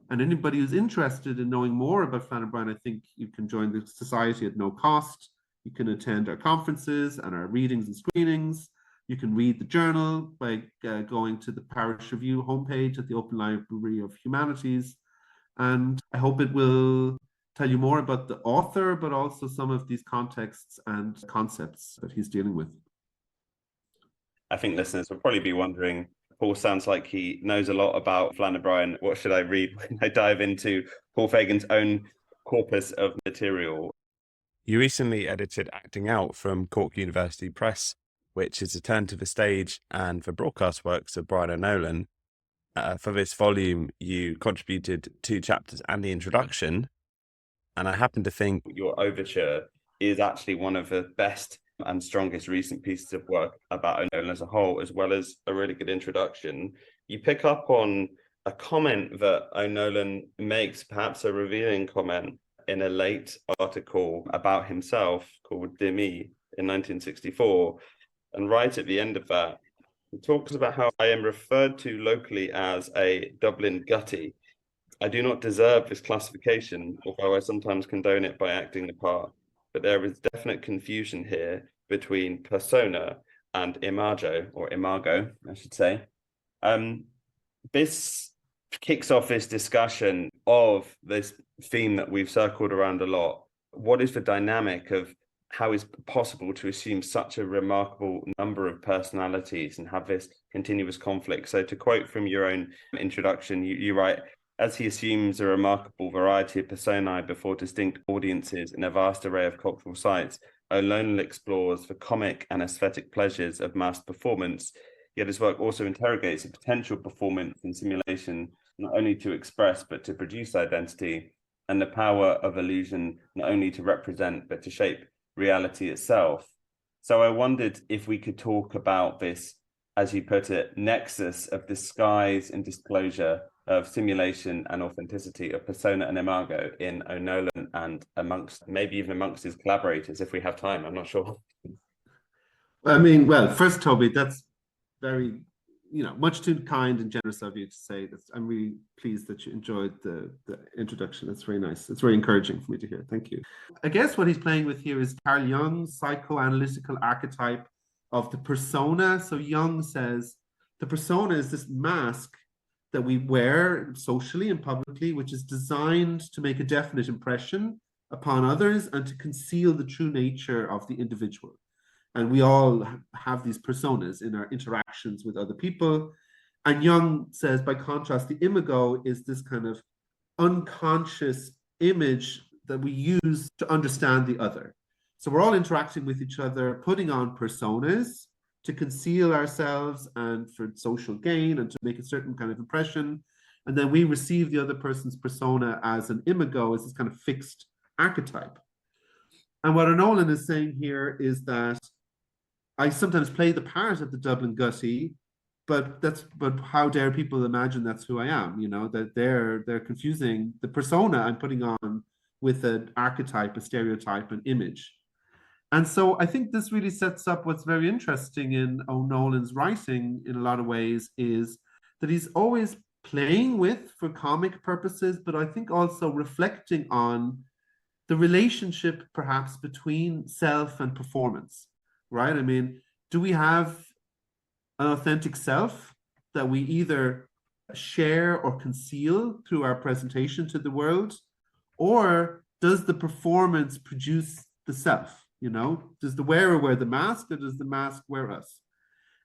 And anybody who's interested in knowing more about Flann O'Brien, I think you can join the society at no cost. You can attend our conferences and our readings and screenings. You can read the journal by going to the Parish Review homepage at the Open Library of Humanities. And I hope it will tell you more about the author, but also some of these contexts and concepts that he's dealing with. I think listeners will probably be wondering, Paul sounds like he knows a lot about Flann O'Brien. What should I read when I dive into Paul Fagan's own corpus of material? You recently edited Acting Out from Cork University Press, which is a turn to the stage and the broadcast works of Brian O'Nolan. For this volume, you contributed 2 chapters and the introduction. And I happen to think your overture is actually one of the best and strongest recent pieces of work about O'Nolan as a whole, as well as a really good introduction. You pick up on a comment that O'Nolan makes, perhaps a revealing comment, in a late article about himself called Demi in 1964. And right at the end of that, he talks about how I am referred to locally as a Dublin gutty. I do not deserve this classification, although I sometimes condone it by acting the part. But there is definite confusion here between persona and imago, or imago, I should say. This kicks off this discussion of this theme that we've circled around a lot. What is the dynamic of how is it possible to assume such a remarkable number of personalities and have this continuous conflict? So to quote from your own introduction, you write, as he assumes a remarkable variety of personae before distinct audiences in a vast array of cultural sites, O'Nolan explores the comic and aesthetic pleasures of mass performance, yet his work also interrogates the potential performance and simulation not only to express but to produce identity, and the power of illusion not only to represent but to shape reality itself. So I wondered if we could talk about this, as you put it, nexus of disguise and disclosure, of simulation and authenticity, of persona and imago in O'Nolan and maybe even amongst his collaborators, if we have time. I'm not sure. I mean, well, first, Toby, that's very, much too kind and generous of you to say that. I'm really pleased that you enjoyed the introduction. That's very nice. It's very encouraging for me to hear. Thank you. I guess what he's playing with here is Carl Jung's psychoanalytical archetype of the persona. So Jung says the persona is this mask that we wear socially and publicly, which is designed to make a definite impression upon others and to conceal the true nature of the individual. And we all have these personas in our interactions with other people. And Jung says, by contrast, the imago is this kind of unconscious image that we use to understand the other. So we're all interacting with each other, putting on personas to conceal ourselves and for social gain and to make a certain kind of impression. And then we receive the other person's persona as an imago, as this kind of fixed archetype. And what O'Nolan is saying here is that I sometimes play the part of the Dublin gutty, but how dare people imagine that's who I am? That they're confusing the persona I'm putting on with an archetype, a stereotype, an image. And so I think this really sets up what's very interesting in O'Nolan's writing in a lot of ways, is that he's always playing with for comic purposes, but I think also reflecting on the relationship perhaps between self and performance. Right? I mean, do we have an authentic self that we either share or conceal through our presentation to the world? Or does the performance produce the self? Does the wearer wear the mask, or does the mask wear us?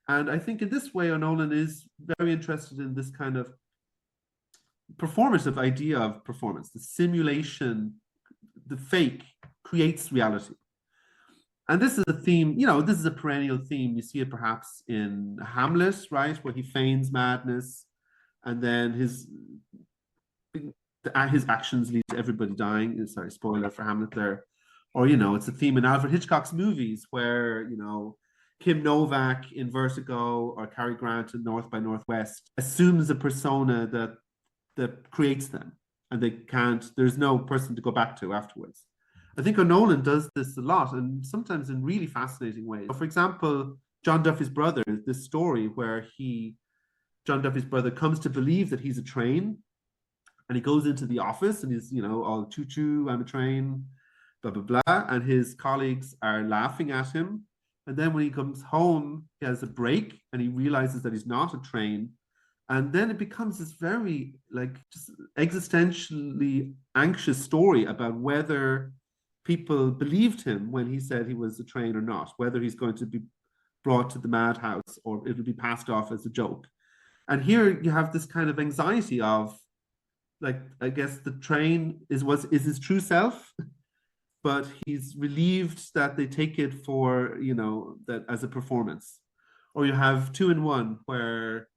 And I think in this way, O'Nolan is very interested in this kind of performative idea of performance. The simulation, the fake creates reality. And this is a theme, this is a perennial theme. You see it perhaps in Hamlet, right, where he feigns madness, and then his actions lead to everybody dying. Sorry, spoiler for Hamlet there. Or, it's a theme in Alfred Hitchcock's movies where, Kim Novak in Vertigo or Cary Grant in North by Northwest assumes a persona that creates them, and there's no person to go back to afterwards. I think O'Nolan does this a lot, and sometimes in really fascinating ways. For example, John Duffy's brother, this story where John Duffy's brother comes to believe that he's a train, and he goes into the office and he's, all choo-choo, I'm a train, blah, blah, blah. And his colleagues are laughing at him. And then when he comes home, he has a break and he realizes that he's not a train. And then it becomes this very, just existentially anxious story about whether people believed him when he said he was a train or not, whether he's going to be brought to the madhouse or it'll be passed off as a joke. And here you have this kind of anxiety of, I guess the train is his true self, but he's relieved that they take it for, that as a performance. Or you have 2 in 1, where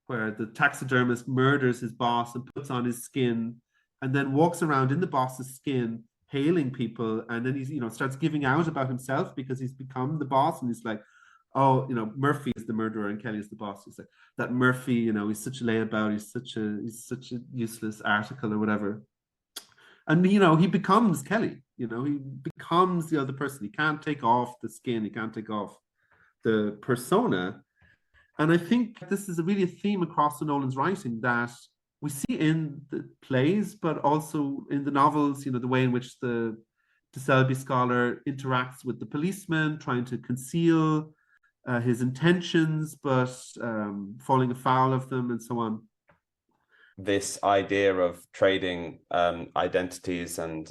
the taxidermist murders his boss and puts on his skin and then walks around in the boss's skin hailing people, and then he's starts giving out about himself because he's become the boss, and he's like, oh, Murphy is the murderer and Kelly is the boss. He's like, that Murphy, he's such a layabout, he's such a useless article or whatever. And he becomes Kelly, he becomes the other person. He can't take off the skin, he can't take off the persona. And I think this is really a theme across Nolan's writing that we see in the plays, but also in the novels, the way in which the De Selby scholar interacts with the policeman, trying to conceal his intentions, but falling afoul of them and so on. This idea of trading identities and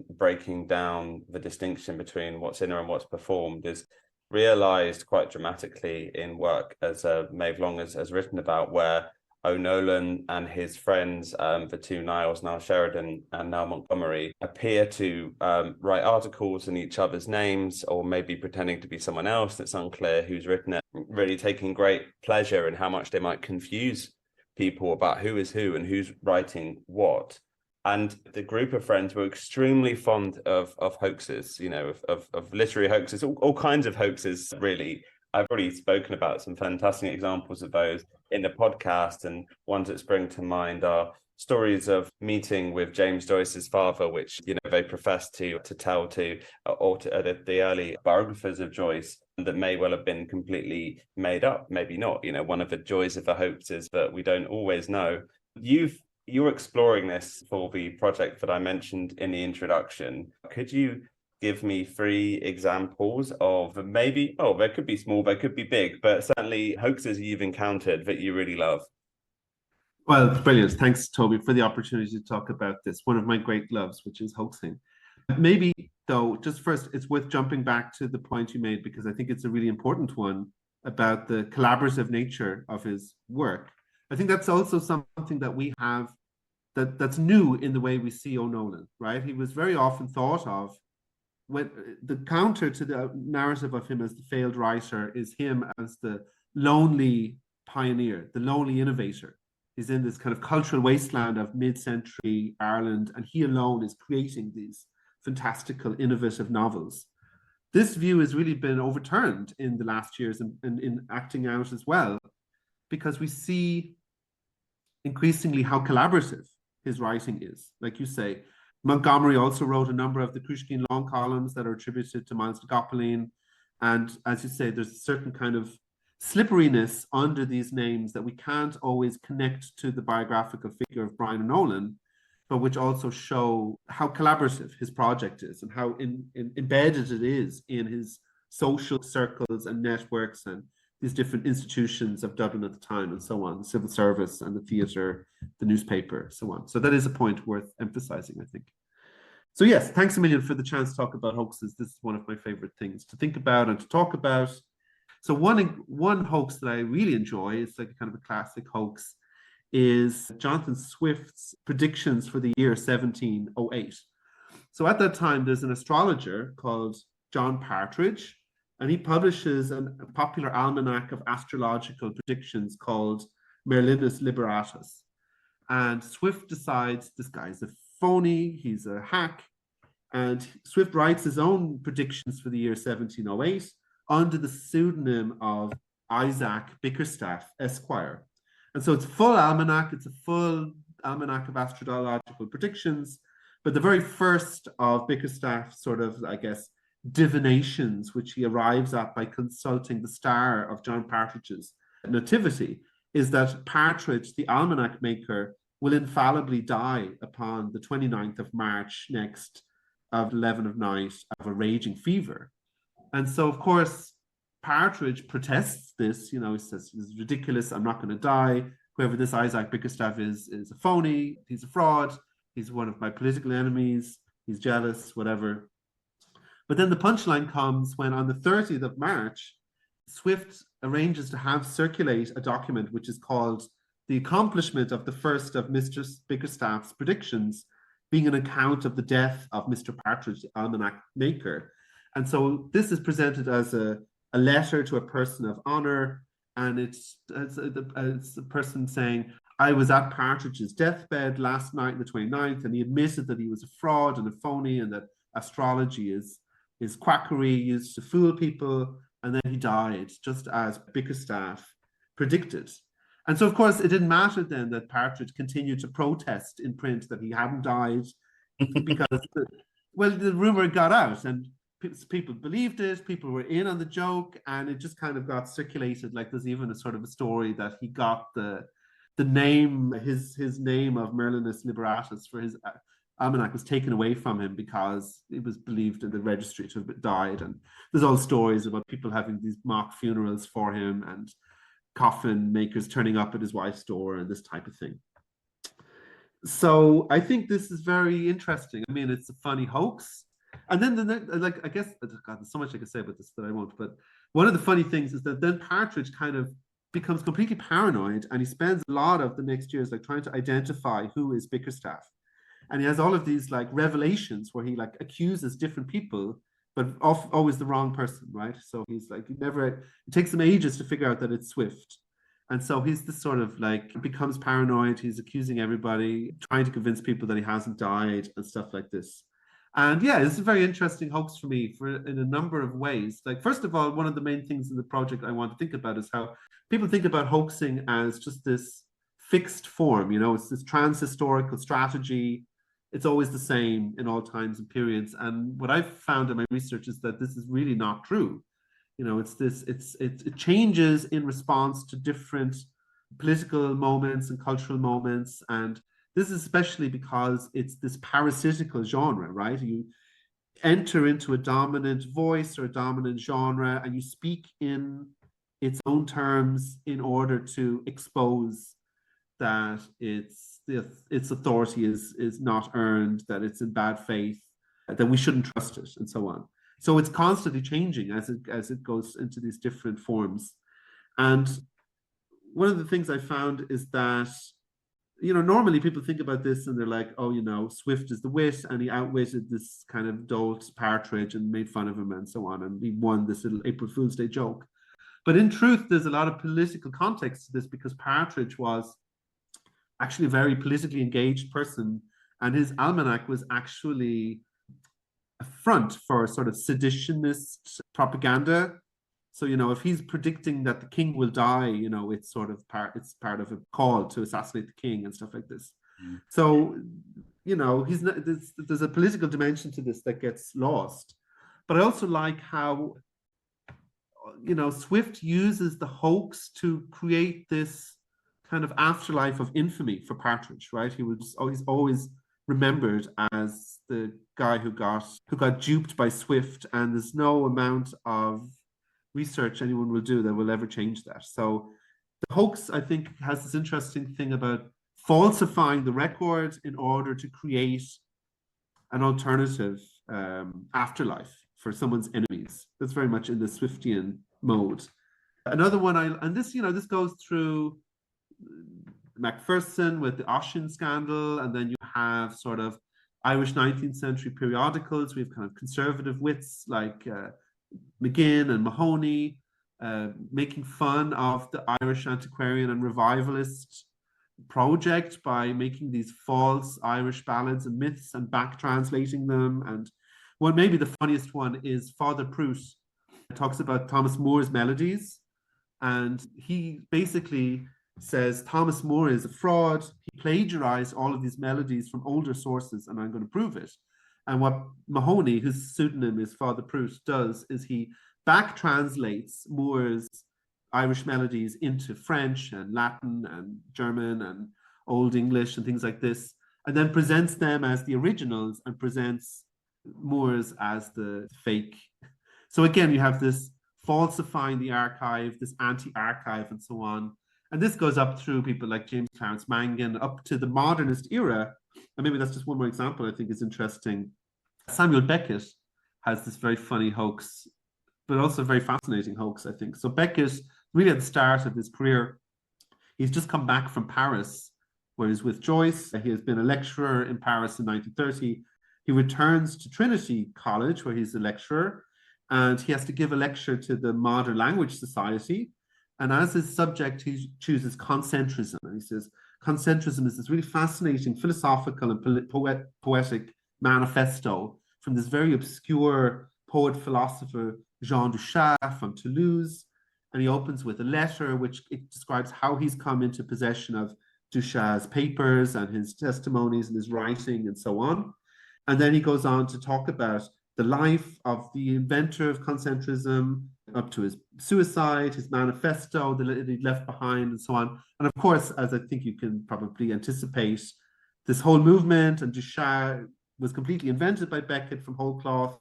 breaking down the distinction between what's inner and what's performed is realized quite dramatically in work as Maeve Long has written about, where O'Nolan and his friends, the two Niles, Niall Sheridan and Niall Montgomery, appear to write articles in each other's names, or maybe pretending to be someone else. It's unclear who's written it, really taking great pleasure in how much they might confuse people about who is who and who's writing what. And the group of friends were extremely fond of hoaxes, of literary hoaxes, all kinds of hoaxes, really. I've already spoken about some fantastic examples of those in the podcast, and ones that spring to mind are stories of meeting with James Joyce's father, which they profess to tell to the early biographers of Joyce, that may well have been completely made up, maybe not. One of the joys of the hoaxes that we don't always know. You're exploring this for the project that I mentioned in the introduction. Could you give me 3 examples of maybe, they could be small, they could be big, but certainly hoaxes you've encountered that you really love? Well, brilliant. Thanks, Toby, for the opportunity to talk about this, one of my great loves, which is hoaxing. Maybe, though, just first, it's worth jumping back to the point you made, because I think it's a really important one about the collaborative nature of his work. I think that's also something that we have that's new in the way we see O'Nolan, right? He was very often thought of, when the counter to the narrative of him as the failed writer is him as the lonely pioneer, the lonely innovator. He's in this kind of cultural wasteland of mid-century Ireland, and he alone is creating these fantastical, innovative novels. This view has really been overturned in the last years and in acting out as well, because we see increasingly how collaborative his writing is. Like you say, Montgomery also wrote a number of the Cruiskeen long columns that are attributed to Miles Gopoline. And as you say, there's a certain kind of slipperiness under these names that we can't always connect to the biographical figure of Brian O'Nolan, but which also show how collaborative his project is and how embedded it is in his social circles and networks and these different institutions of Dublin at the time and so on, the civil service and the theatre, the newspaper, so on. So that is a point worth emphasizing, I think. So yes, thanks a million for the chance to talk about hoaxes. This is one of my favorite things to think about and to talk about. So one hoax that I really enjoy, it's like a kind of a classic hoax, is Jonathan Swift's predictions for the year 1708. So at that time, there's an astrologer called John Partridge, and he publishes a popular almanac of astrological predictions called Merlinus Liberatus. And Swift decides this guy's a phony, he's a hack, and Swift writes his own predictions for the year 1708 under the pseudonym of Isaac Bickerstaff, Esquire. And so it's a full almanac, it's a full almanac of astrological predictions, but the very first of Bickerstaff's sort of, I guess, divinations, which he arrives at by consulting the star of John Partridge's nativity, is that Partridge, the almanac maker, will infallibly die upon the 29th of March next of 11 of night of a raging fever. And so, of course, Partridge protests this, he says, this is ridiculous, I'm not going to die. Whoever this Isaac Bickerstaff is a phony, he's a fraud, he's one of my political enemies, he's jealous, whatever. But then the punchline comes when on the 30th of March, Swift arranges to have circulate a document which is called The Accomplishment of the First of Mr. Bickerstaff's Predictions, being an account of the death of Mr. Partridge, the almanac maker. And so this is presented as a letter to a person of honor, and it's a person saying, I was at Partridge's deathbed last night, the 29th, and he admitted that he was a fraud and a phony and that astrology is quackery used to fool people. and then he died, just as Bickerstaff predicted. And so, of course, it didn't matter then that Partridge continued to protest in print that he hadn't died, because, the rumor got out, and people believed it, people were in on the joke, and it just kind of got circulated. Like, there's even a sort of a story that he got the name, his name of Merlinus Liberatus for his almanac was taken away from him because it was believed in the registry to have died. And there's all stories about people having these mock funerals for him, and coffin makers turning up at his wife's door, and this type of thing. So I think this is very interesting. I mean, it's a funny hoax. And then I guess, God, there's so much I could say about this that I won't. But one of the funny things is that then Partridge kind of becomes completely paranoid, and he spends a lot of the next years like trying to identify who is Bickerstaff. And he has all of these like revelations where he like accuses different people, but always the wrong person, right? So he's like, it takes him ages to figure out that it's Swift. And so he's this sort of like, becomes paranoid, he's accusing everybody, trying to convince people that he hasn't died and stuff like this. And yeah, it's a very interesting hoax for me in a number of ways. Like, first of all, one of the main things in the project I want to think about is how people think about hoaxing as just this fixed form, it's this trans-historical strategy. It's always the same in all times and periods. And what I've found in my research is that this is really not true. It changes in response to different political moments and cultural moments. And this is especially because it's this parasitical genre, right? You enter into a dominant voice or a dominant genre, and you speak in its own terms in order to expose that its authority is not earned, that it's in bad faith, that we shouldn't trust it, and so on. So it's constantly changing as it goes into these different forms. And one of the things I found is that, normally people think about this and they're like, oh, Swift is the wit, and he outwitted this kind of dolt Partridge and made fun of him and so on, and he won this little April Fool's Day joke. But in truth, there's a lot of political context to this, because Partridge was actually a very politically engaged person, and his almanac was actually a front for sort of seditionist propaganda. So, if he's predicting that the king will die, it's sort of it's part of a call to assassinate the king and stuff like this. Mm. So, he's not, there's a political dimension to this that gets lost. But I also like how, Swift uses the hoax to create this kind of afterlife of infamy for Partridge, right? He's always remembered as the guy who got duped by Swift, and there's no amount of research anyone will do that will ever change that. So the hoax, I think, has this interesting thing about falsifying the record in order to create an alternative afterlife for someone's enemies. That's very much in the Swiftian mode. Another one, this goes through Macpherson with the Ossian scandal, and then you have sort of Irish 19th century periodicals. We have kind of conservative wits like McGinn and Mahoney making fun of the Irish antiquarian and revivalist project by making these false Irish ballads and myths and back translating them. And maybe the funniest one is Father Prout talks about Thomas More's melodies, and he basically says Thomas More is a fraud. He plagiarized all of these melodies from older sources, and I'm going to prove it. And what Mahoney, whose pseudonym is Father Prout, does is he back translates Moore's Irish melodies into French and Latin and German and Old English and things like this, and then presents them as the originals and presents Moore's as the fake. So again, you have this falsifying the archive, this anti-archive, and so on. And this goes up through people like James Clarence Mangan up to the modernist era. And maybe that's just one more example I think is interesting. Samuel Beckett has this very funny hoax, but also a very fascinating hoax, I think. So Beckett, really at the start of his career, he's just come back from Paris, where he's with Joyce. He has been a lecturer in Paris in 1930. He returns to Trinity College, where he's a lecturer, and he has to give a lecture to the Modern Language Society. And as his subject, he chooses concentrism. And he says, concentrism is this really fascinating philosophical and poetic manifesto from this very obscure poet-philosopher Jean Duchat from Toulouse. And he opens with a letter which it describes how he's come into possession of Duchat's papers and his testimonies and his writing and so on. And then he goes on to talk about the life of the inventor of concentrism up to his suicide, his manifesto that he left behind, and so on. And of course, as I think you can probably anticipate, this whole movement and Duchat was completely invented by Beckett from whole cloth.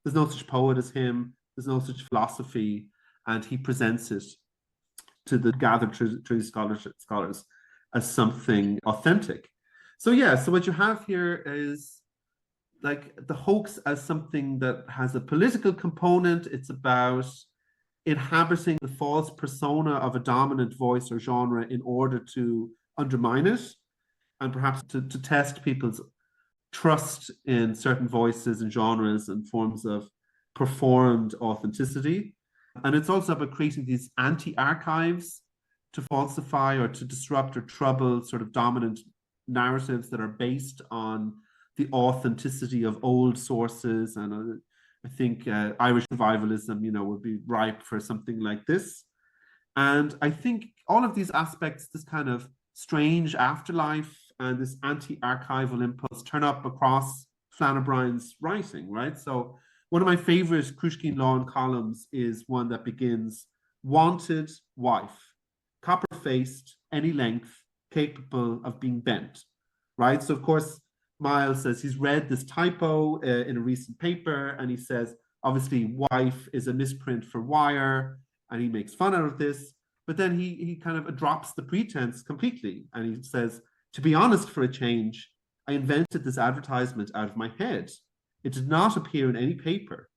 There's no such poet as him. There's no such philosophy. And he presents it to the gathered true scholars as something authentic. So yeah, so what you have here is like the hoax as something that has a political component. It's about inhabiting the false persona of a dominant voice or genre in order to undermine it, and perhaps to test people's trust in certain voices and genres and forms of performed authenticity. And it's also about creating these anti-archives to falsify or to disrupt or trouble sort of dominant narratives that are based on the authenticity of old sources. And I think Irish revivalism, would be ripe for something like this. And I think all of these aspects, this kind of strange afterlife and this anti-archival impulse turn up across Flann O'Brien's writing, right? So one of my favorite Cruiskeen Lawn columns is one that begins, "Wanted wife, copper-faced, any length, capable of being bent," right? So of course, Miles says he's read this typo in a recent paper, and he says, obviously, wife is a misprint for wire, and he makes fun out of this. But then he kind of drops the pretense completely, and he says, "To be honest, for a change, I invented this advertisement out of my head. It did not appear in any paper.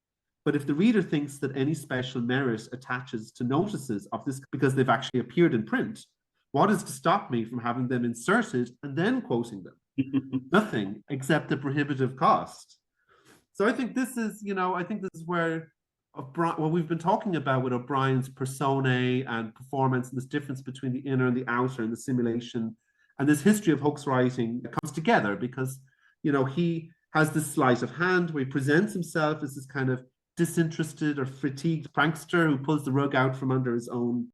But if the reader thinks that any special merit attaches to notices of this because they've actually appeared in print, what is to stop me from having them inserted and then quoting them? Nothing except the prohibitive cost." So I think this is, where what we've been talking about with O'Brien's personae and performance, and this difference between the inner and the outer and the simulation, and this history of hoax writing comes together because, he has this sleight of hand where he presents himself as this kind of disinterested or fatigued prankster who pulls the rug out from under his own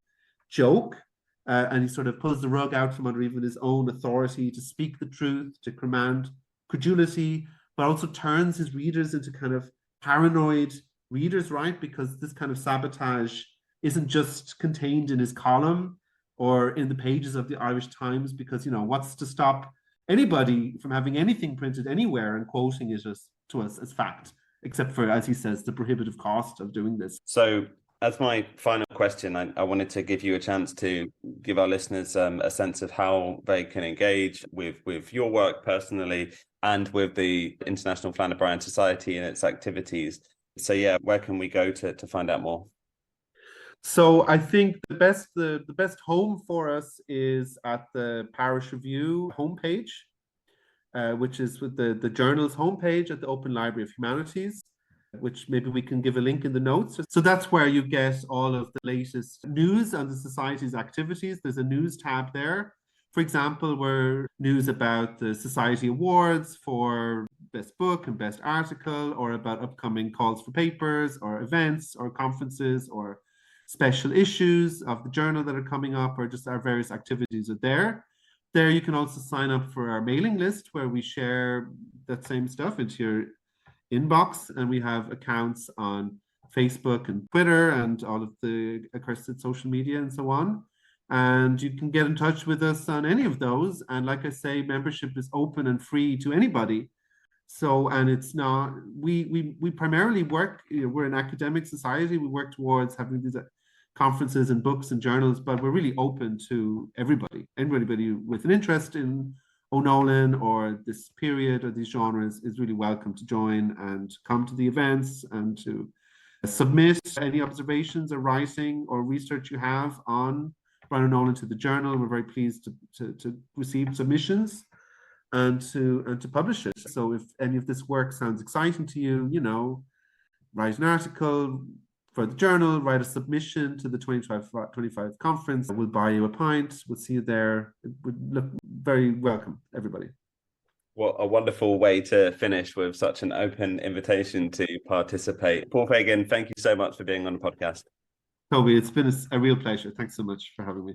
joke. And he sort of pulls the rug out from under even his own authority to speak the truth, to command credulity, but also turns his readers into kind of paranoid readers, right? Because this kind of sabotage isn't just contained in his column or in the pages of the Irish Times, because, what's to stop anybody from having anything printed anywhere and quoting it to us as fact, except for, as he says, the prohibitive cost of doing this. So as my final question, I wanted to give you a chance to give our listeners a sense of how they can engage with your work personally and with the International Flann O'Brien Society and its activities. So yeah, where can we go to find out more? So I think the best home for us is at the Parish Review homepage, which is with the journal's homepage at the Open Library of Humanities, which maybe we can give a link in the notes. So that's where you get all of the latest news on the Society's activities. There's a news tab there. For example, where news about the Society Awards for Best Book and Best Article, or about upcoming calls for papers or events or conferences or special issues of the journal that are coming up, or just our various activities are there. There you can also sign up for our mailing list where we share that same stuff into your inbox, and we have accounts on Facebook and Twitter and all of the accursed social media and so on. And you can get in touch with us on any of those. And like I say, membership is open and free to anybody. So, and it's not, we primarily work, we're an academic society. We work towards having these conferences and books and journals, but we're really open to everybody. Anybody with an interest in O'Nolan or this period or these genres is really welcome to join and come to the events and to submit any observations or writing or research you have on Brian O'Nolan to the journal. We're very pleased to receive submissions and to publish it. So if any of this work sounds exciting to you, write an article for the journal, write a submission to the 2025 conference. We'll buy you a pint. We'll see you there. It would look very welcome, everybody. What a wonderful way to finish with such an open invitation to participate. Paul Fagan, thank you so much for being on the podcast. Toby, it's been a real pleasure. Thanks so much for having me.